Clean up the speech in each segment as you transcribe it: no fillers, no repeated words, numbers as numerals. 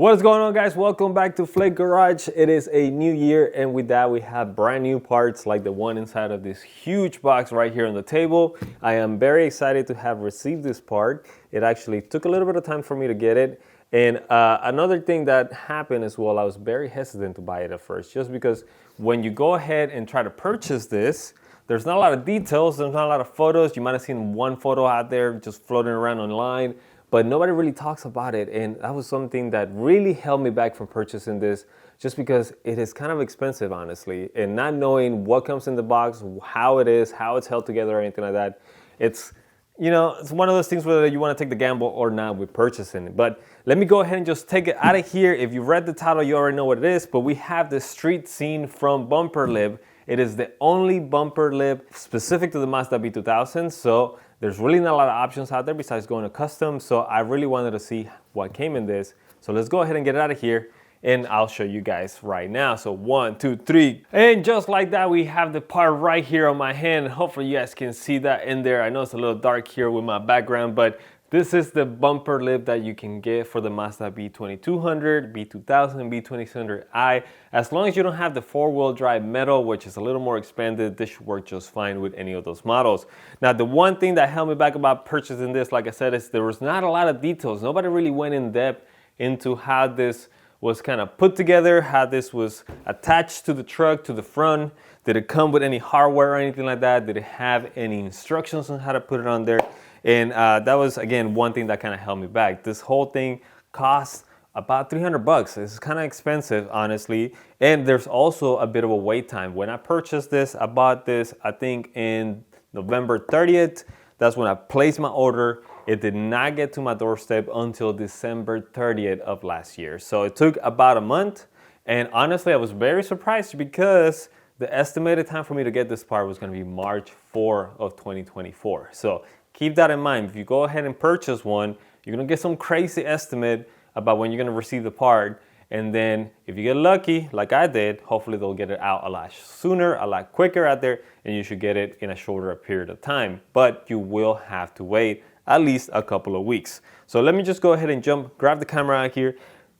What is going on, guys? Welcome back to Flake Garage. It is a new year, and with that we have brand new parts like the one inside of this huge box right here on the table. I am very excited to have received this part. It actually took a little bit of time for me to get it. And another thing that happened as well, I was very hesitant to buy it at first, just because when you go ahead and try to purchase this, there's not a lot of details, there's not a lot of photos. You might have seen one photo out there just floating around online, but nobody really talks about it. And that was something that really held me back from purchasing this, just because it is kind of expensive, honestly. And not knowing what comes in the box, how it is, how it's held together or anything like that. It's one of those things whether you want to take the gamble or not with purchasing it. But let me go ahead and just take it out of here. If you read the title, you already know what it is, but we have the street scene from bumper lip. It is the only bumper lip specific to the Mazda B2000. So there's really not a lot of options out there besides going to custom. So I really wanted to see what came in this. So let's go ahead and get it out of here, and I'll show you guys right now. So 1, 2, 3. And just like that, we have the part right here on my hand. Hopefully you guys can see that in there. I know it's a little dark here with my background, but this is the bumper lip that you can get for the Mazda B2200, B2000, B2200i. As long as you don't have the four-wheel drive metal, which is a little more expanded, this should work just fine with any of those models. Now, the one thing that held me back about purchasing this, like I said, is there was not a lot of details. Nobody really went in depth into how this was kind of put together, how this was attached to the truck, to the front. Did it come with any hardware or anything like that? Did it have any instructions on how to put it on there? And that was, again, one thing that kind of held me back. This whole thing costs about $300. It's kind of expensive, honestly. And there's also a bit of a wait time. When I purchased this, I bought this, I think, in November 30th. That's when I placed my order. It did not get to my doorstep until December 30th of last year. So it took about a month. And honestly, I was very surprised because the estimated time for me to get this part was going to be March 4 of 2024. So keep that in mind. If you go ahead and purchase one, you're going to get some crazy estimate about when you're going to receive the part. And then if you get lucky, like I did, hopefully they'll get it out a lot sooner, a lot quicker out there, and you should get it in a shorter period of time. But you will have to wait at least a couple of weeks. So let me just go ahead and grab the camera out here,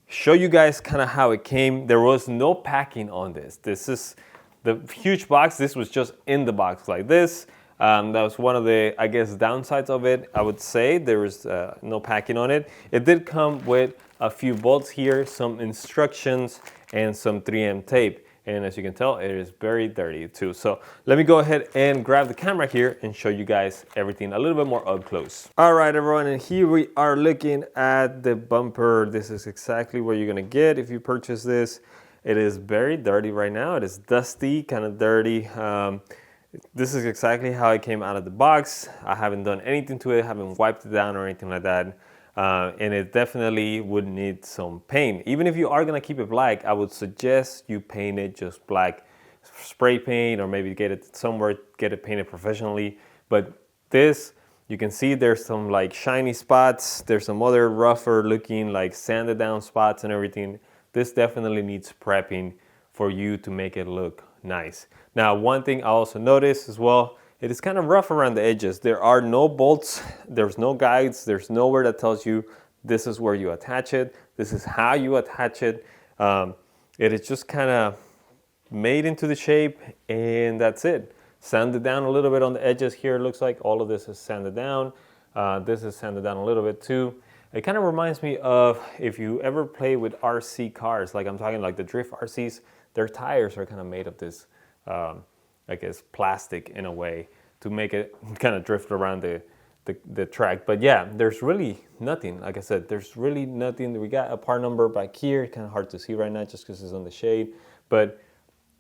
show you guys kind of how it came. There was no packing on this. This is the huge box. This was just in the box like this. That was one of the, I guess, downsides of it. I would say there was no packing on it. It did come with a few bolts here, some instructions, and some 3M tape. And as you can tell, it is very dirty too. So let me go ahead and grab the camera here and show you guys everything a little bit more up close. All right, everyone, and here we are looking at the bumper. This is exactly what you're gonna get if you purchase this. It is very dirty right now. It is dusty, kind of dirty. This is exactly how it came out of the box. I haven't done anything to it, haven't wiped it down or anything like that. And it definitely would need some paint. Even if you are gonna keep it black, I would suggest you paint it just black. Spray paint, or maybe get it somewhere, get it painted professionally. But this, you can see there's some like shiny spots. There's some other rougher looking like sanded down spots and everything. This definitely needs prepping for you to make it look nice. Now, one thing I also noticed as well, it is kind of rough around the edges. There are no bolts, there's no guides, there's nowhere that tells you this is where you attach it, this is how you attach it. It is just kind of made into the shape, and that's it. Sanded down a little bit on the edges here, it looks like all of this is sanded down. This is sanded down a little bit too. It kind of reminds me of if you ever play with RC cars, like I'm talking like the drift RCs, their tires are kind of made of this, I guess, plastic in a way to make it kind of drift around the track. But yeah, there's really nothing. Like I said, there's really nothing. We got a part number back here. Kind of hard to see right now just because it's on the shade. But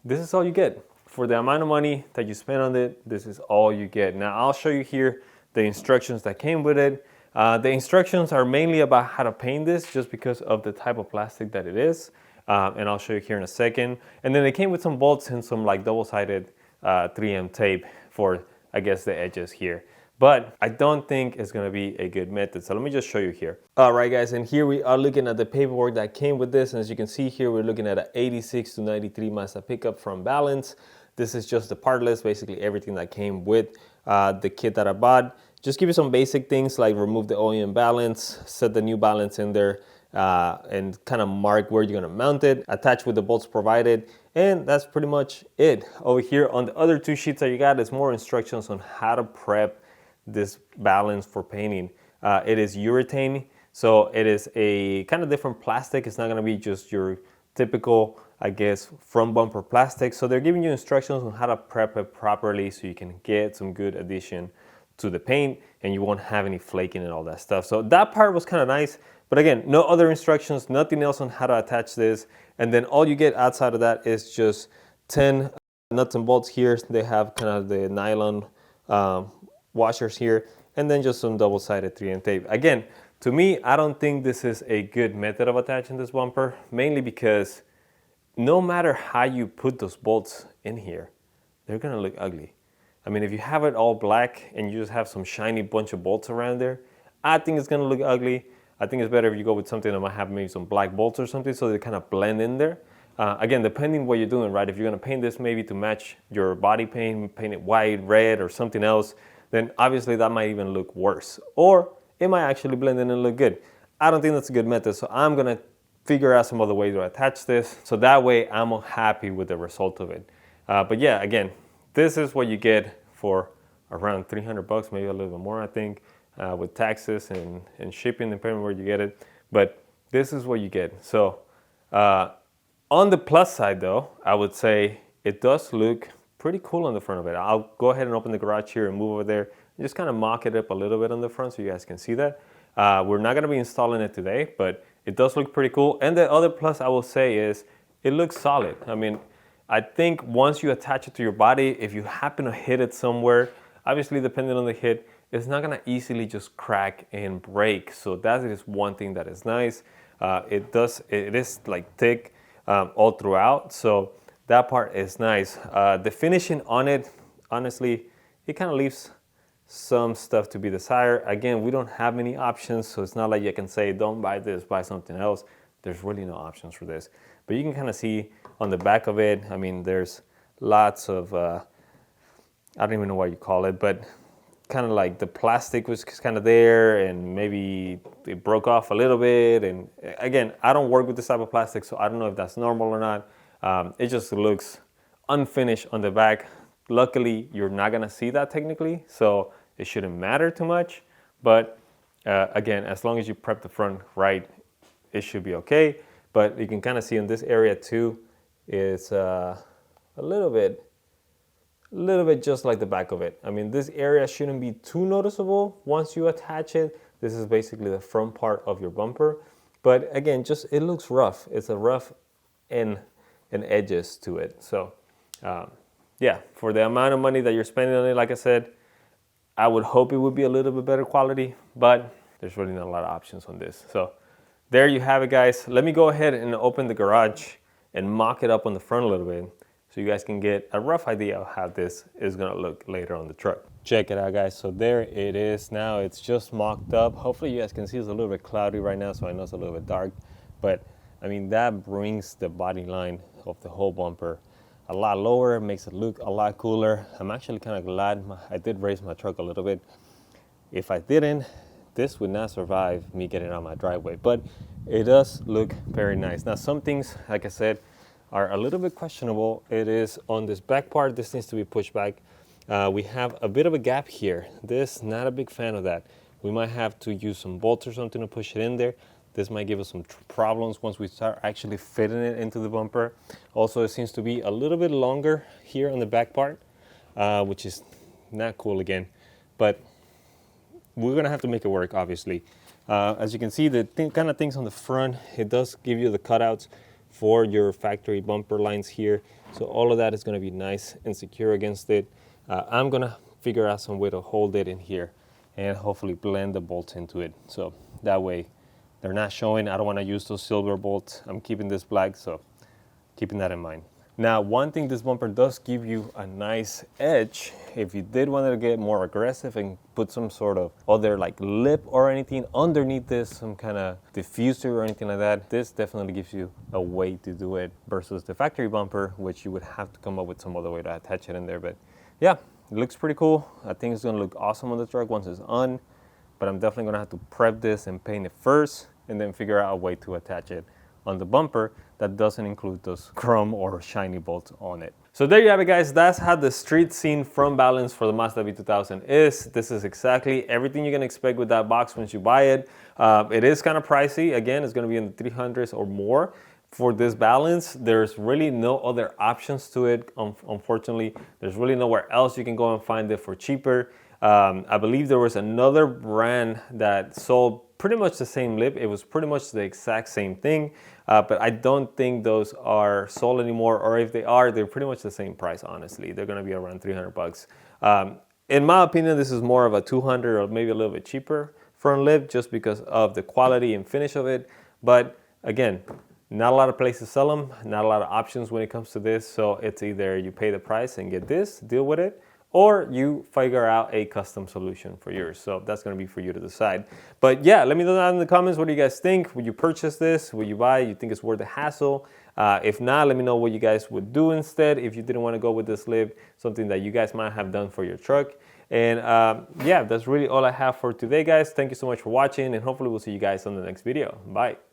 this is all you get. For the amount of money that you spend on it, this is all you get. Now, I'll show you here the instructions that came with it. The instructions are mainly about how to paint this just because of the type of plastic that it is. And I'll show you here in a second. And then they came with some bolts and some like double-sided 3M tape for, I guess, the edges here. But I don't think it's gonna be a good method. So let me just show you here. All right, guys, and here we are looking at the paperwork that came with this. And as you can see here, we're looking at an 86 to 93 Mazda pickup from Valance. This is just the part list, basically everything that came with the kit that I bought. Just give you some basic things like remove the OEM balance, set the new balance in there, and kind of mark where you're gonna mount it, attach with the bolts provided, and that's pretty much it. Over here on the other two sheets that you got is more instructions on how to prep this Valance for painting. It is urethane, so it is a kind of different plastic. It's not gonna be just your typical, I guess, front bumper plastic. So they're giving you instructions on how to prep it properly so you can get some good addition to the paint and you won't have any flaking and all that stuff. So that part was kind of nice. But again, no other instructions, nothing else on how to attach this. And then all you get outside of that is just 10 nuts and bolts here. They have kind of the nylon washers here, and then just some double-sided 3M tape. Again, to me, I don't think this is a good method of attaching this bumper, mainly because no matter how you put those bolts in here, they're gonna look ugly. I mean, if you have it all black and you just have some shiny bunch of bolts around there, I think it's gonna look ugly. I think it's better if you go with something that might have maybe some black bolts or something so they kind of blend in there. Again, depending what you're doing, right? If you're gonna paint this maybe to match your body paint it white, red, or something else, then obviously that might even look worse. Or it might actually blend in and look good. I don't think that's a good method, so I'm gonna figure out some other way to attach this, so that way I'm happy with the result of it. But yeah, again, this is what you get for around 300 bucks, maybe a little bit more, I think, with taxes and shipping, depending on where you get it. But this is what you get. So on the plus side though, I would say it does look pretty cool on the front of it. I'll go ahead and open the garage here and move over there and just kind of mock it up a little bit on the front so you guys can see that. We're not gonna be installing it today, but it does look pretty cool. And the other plus I will say is it looks solid. I mean, I think once you attach it to your body, if you happen to hit it somewhere, obviously depending on the hit, it's not gonna easily just crack and break. So that is one thing that is nice. It is like thick all throughout. So that part is nice. The finishing on it, honestly, it kind of leaves some stuff to be desired. Again, we don't have many options, so it's not like you can say, don't buy this, buy something else. There's really no options for this. But you can kind of see on the back of it, I mean, there's lots of, I don't even know what you call it, but kind of like the plastic was kind of there and maybe it broke off a little bit. And again, I don't work with this type of plastic, so I don't know if that's normal or not. It just looks unfinished on the back. Luckily, you're not gonna see that technically, so it shouldn't matter too much. But again, as long as you prep the front right, it should be okay. But you can kind of see in this area too, it's a little bit just like the back of it. I mean, this area shouldn't be too noticeable once you attach it. This is basically the front part of your bumper. But again, just it looks rough. It's a rough end and edges to it. So yeah, for the amount of money that you're spending on it, like I said, I would hope it would be a little bit better quality, but there's really not a lot of options on this. So there you have it, guys. Let me go ahead and open the garage and mock it up on the front a little bit so you guys can get a rough idea of how this is gonna look later on the truck. Check it out, guys. So there it is now. It's just mocked up. Hopefully you guys can see it's a little bit cloudy right now, so I know it's a little bit dark. But I mean, that brings the body line of the whole bumper a lot lower, makes it look a lot cooler. I'm actually kind of glad I did raise my truck a little bit. If I didn't, this would not survive me getting out my driveway, but it does look very nice. Now, some things, like I said, are a little bit questionable. It is on this back part, this needs to be pushed back. We have a bit of a gap here. This, not a big fan of that. We might have to use some bolts or something to push it in there. This might give us some problems once we start actually fitting it into the bumper. Also, it seems to be a little bit longer here on the back part, which is not cool again, but we're gonna have to make it work, obviously. As you can see, the kind of things on the front, it does give you the cutouts for your factory bumper lines here. So all of that is gonna be nice and secure against it. I'm gonna figure out some way to hold it in here and hopefully blend the bolts into it. So that way they're not showing. I don't wanna use those silver bolts. I'm keeping this black, so keeping that in mind. Now, one thing this bumper does give you a nice edge. If you did want to get more aggressive and put some sort of other like lip or anything underneath this, some kind of diffuser or anything like that, this definitely gives you a way to do it versus the factory bumper, which you would have to come up with some other way to attach it in there. But yeah, it looks pretty cool. I think it's gonna look awesome on the truck once it's on, but I'm definitely gonna have to prep this and paint it first, and then figure out a way to attach it on the bumper that doesn't include those chrome or shiny bolts on it. So there you have it, guys. That's how the street scene from Valance for the Mazda B2000 is. This is exactly everything you're gonna expect with that box once you buy it. It is kind of pricey. Again, it's gonna be in the 300s or more. For this Valance, there's really no other options to it. Unfortunately, there's really nowhere else you can go and find it for cheaper. I believe there was another brand that sold pretty much the same lip. It was pretty much the exact same thing, but I don't think those are sold anymore, or if they are, they're pretty much the same price, honestly. They're gonna be around 300 bucks. In my opinion, this is more of a 200 or maybe a little bit cheaper front lip just because of the quality and finish of it. But again, not a lot of places sell them, not a lot of options when it comes to this. So it's either you pay the price and get this, deal with it, or you figure out a custom solution for yours. So that's gonna be for you to decide. But yeah, let me know down in the comments, what do you guys think? Would you purchase this? Would you buy it? You think it's worth the hassle? If not, let me know what you guys would do instead if you didn't wanna go with this lip, something that you guys might have done for your truck. And yeah, that's really all I have for today, guys. Thank you so much for watching, and hopefully we'll see you guys on the next video. Bye.